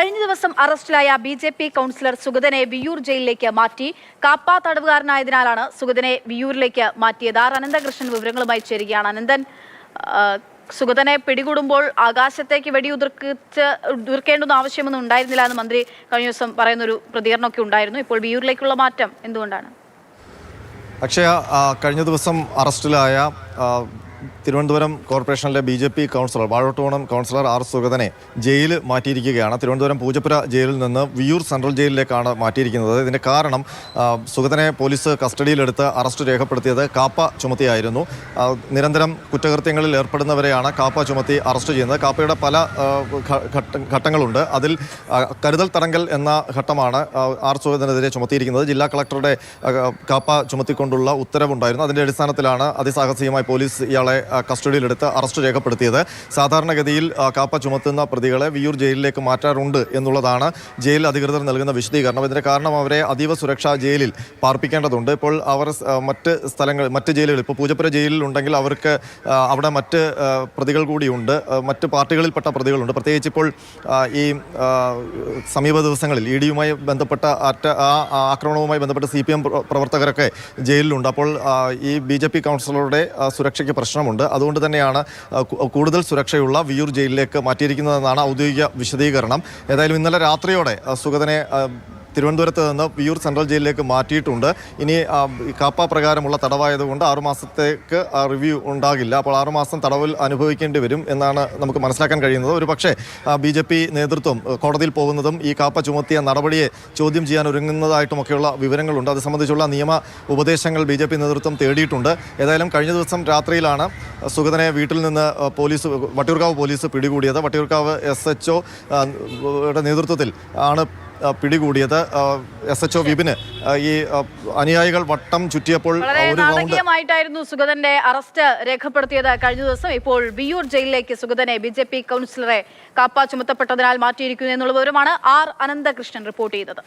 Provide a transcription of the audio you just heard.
കഴിഞ്ഞ ദിവസം അറസ്റ്റിലായ ബി.ജെ.പി കൗൺസിലർ സുഗതനെ വിയ്യൂർ ജയിലിലേക്ക് മാറ്റി. കാപ്പ തടവുകാരനായതിനാലാണ് സുഗതനെ വിയ്യൂരിലേക്ക് മാറ്റിയത്. അനന്തകൃഷ്ണൻ വിവരങ്ങളുമായി ചേരുകയാണ്. അനന്തൻ, സുഗതനെ പിടികൂടുമ്പോൾ ആകാശത്തേക്ക് വെടിയുതിർക്കേണ്ടുന്ന ആവശ്യമൊന്നും ഉണ്ടായിരുന്നില്ല എന്ന് മന്ത്രി കഴിഞ്ഞ ദിവസം പറയുന്നൊരു പ്രതികരണമൊക്കെ ഉണ്ടായിരുന്നു. ഇപ്പോൾ വിയ്യൂരിലേക്കുള്ള മാറ്റം എന്തുകൊണ്ടാണ്? അക്ഷയ, കഴിഞ്ഞ ദിവസം അറസ്റ്റിലായ തിരുവനന്തപുരം കോർപ്പറേഷനിലെ BJP councillor Vazhottukonam councillor R സുഗതനെ ജയിൽ മാറ്റിയിരിക്കുകയാണ്. തിരുവനന്തപുരം പൂജപ്പുര ജയിലിൽ നിന്ന് വിയ്യൂർ സെൻട്രൽ ജയിലിലേക്കാണ് മാറ്റിയിരിക്കുന്നത്. ഇതിൻ്റെ കാരണം സുഗതനെ പോലീസ് കസ്റ്റഡിയിലെടുത്ത് അറസ്റ്റ് രേഖപ്പെടുത്തിയത് കാപ്പ ചുമത്തിയായിരുന്നു. നിരന്തരം കുറ്റകൃത്യങ്ങളിൽ ഏർപ്പെടുന്നവരെയാണ് കാപ്പ ചുമത്തി അറസ്റ്റ് ചെയ്യുന്നത്. കാപ്പയുടെ പല ഘട്ടങ്ങളുണ്ട്. അതിൽ കരുതൽ തടങ്കൽ എന്ന ഘട്ടമാണ് ആർ സുഗതനെതിരെ ചുമത്തിയിരിക്കുന്നത്. ജില്ലാ കളക്ടറുടെ കാപ്പ ചുമത്തിക്കൊണ്ടുള്ള ഉത്തരവുണ്ടായിരുന്നു. അതിൻ്റെ അടിസ്ഥാനത്തിലാണ് അതിസാഹസികമായി പോലീസ് ഇയാളെ കസ്റ്റഡിയിലെടുത്ത് അറസ്റ്റ് രേഖപ്പെടുത്തിയത്. സാധാരണഗതിയിൽ കാപ്പ ചുമത്തുന്ന പ്രതികളെ വിയ്യൂർ ജയിലിലേക്ക് മാറ്റാറുണ്ട് എന്നുള്ളതാണ് ജയിൽ അധികൃതർ നൽകുന്ന വിശദീകരണം. ഇതിൻ്റെ കാരണം അവരെ അതീവ സുരക്ഷാ ജയിലിൽ പാർപ്പിക്കേണ്ടതുണ്ട്. ഇപ്പോൾ അവർ മറ്റ് ജയിലുകൾ, ഇപ്പോൾ പൂജപ്പുര ജയിലിൽ ഉണ്ടെങ്കിൽ അവർക്ക് അവിടെ മറ്റ് പ്രതികൾ കൂടിയുണ്ട്, മറ്റ് പാർട്ടികളിൽപ്പെട്ട പ്രതികളുണ്ട്. പ്രത്യേകിച്ച് ഇപ്പോൾ ഈ സമീപ ദിവസങ്ങളിൽ ഇ ഡിയുമായി ബന്ധപ്പെട്ട ആക്രമണവുമായി ബന്ധപ്പെട്ട് CPM പ്രവർത്തകരൊക്കെ ജയിലിലുണ്ട്. അപ്പോൾ ഈ ബി.ജെ.പി കൗൺസിലറുടെ സുരക്ഷയ്ക്ക് പ്രശ്നമുണ്ട്. അതുകൊണ്ട് തന്നെയാണ് കൂടുതൽ സുരക്ഷയുള്ള വിയ്യൂർ ജയിലിലേക്ക് മാറ്റിയിരിക്കുന്നതെന്നാണ് ഔദ്യോഗിക വിശദീകരണം. ഏതായാലും ഇന്നലെ രാത്രിയോടെ സുഗതനെ തിരുവനന്തപുരത്ത് നിന്ന് വിയ്യൂർ സെൻട്രൽ ജയിലിലേക്ക് മാറ്റിയിട്ടുണ്ട്. ഇനി കാപ്പ പ്രകാരമുള്ള തടവായതുകൊണ്ട് 6 മാസത്തേക്ക് റിവ്യൂ ഉണ്ടാകില്ല. അപ്പോൾ 6 മാസം തടവിൽ അനുഭവിക്കേണ്ടി വരും എന്നാണ് നമുക്ക് മനസ്സിലാക്കാൻ കഴിയുന്നത്. ഒരു പക്ഷേ ബി.ജെ.പി നേതൃത്വം കോടതിയിൽ പോകുന്നതും ഈ കാപ്പ ചുമത്തിയ നടപടിയെ ചോദ്യം ചെയ്യാൻ ഒരുങ്ങുന്നതായിട്ടുമൊക്കെയുള്ള വിവരങ്ങളുണ്ട്. അത് സംബന്ധിച്ചുള്ള നിയമ ഉപദേശങ്ങൾ ബി.ജെ.പി നേതൃത്വം തേടിയിട്ടുണ്ട്. ഏതായാലും കഴിഞ്ഞ ദിവസം രാത്രിയിലാണ് സുഗതനെ വീട്ടിൽ നിന്ന് വട്ടിയൂർക്കാവ് പോലീസ് പിടികൂടിയത്. വട്ടിയൂർക്കാവ് SHO യുടെ നേതൃത്വത്തിൽ ആണ് പിടികൂടിയത്. SHO വിപിന് ഈ അനുയായികൾ വട്ടം ചുറ്റിയപ്പോൾ നാടകീയമായിട്ടായിരുന്നു സുഗതന്റെ അറസ്റ്റ് രേഖപ്പെടുത്തിയത് കഴിഞ്ഞ ദിവസം. ഇപ്പോൾ വിയ്യൂർ ജയിലിലേക്ക് സുഗതനെ ബി.ജെ.പി കൗൺസിലറെ കാപ്പ ചുമത്തപ്പെട്ടതിനാൽ മാറ്റിയിരിക്കുന്നു എന്നുള്ള വിവരമാണ് ആർ അനന്തകൃഷ്ണൻ റിപ്പോർട്ട് ചെയ്തത്.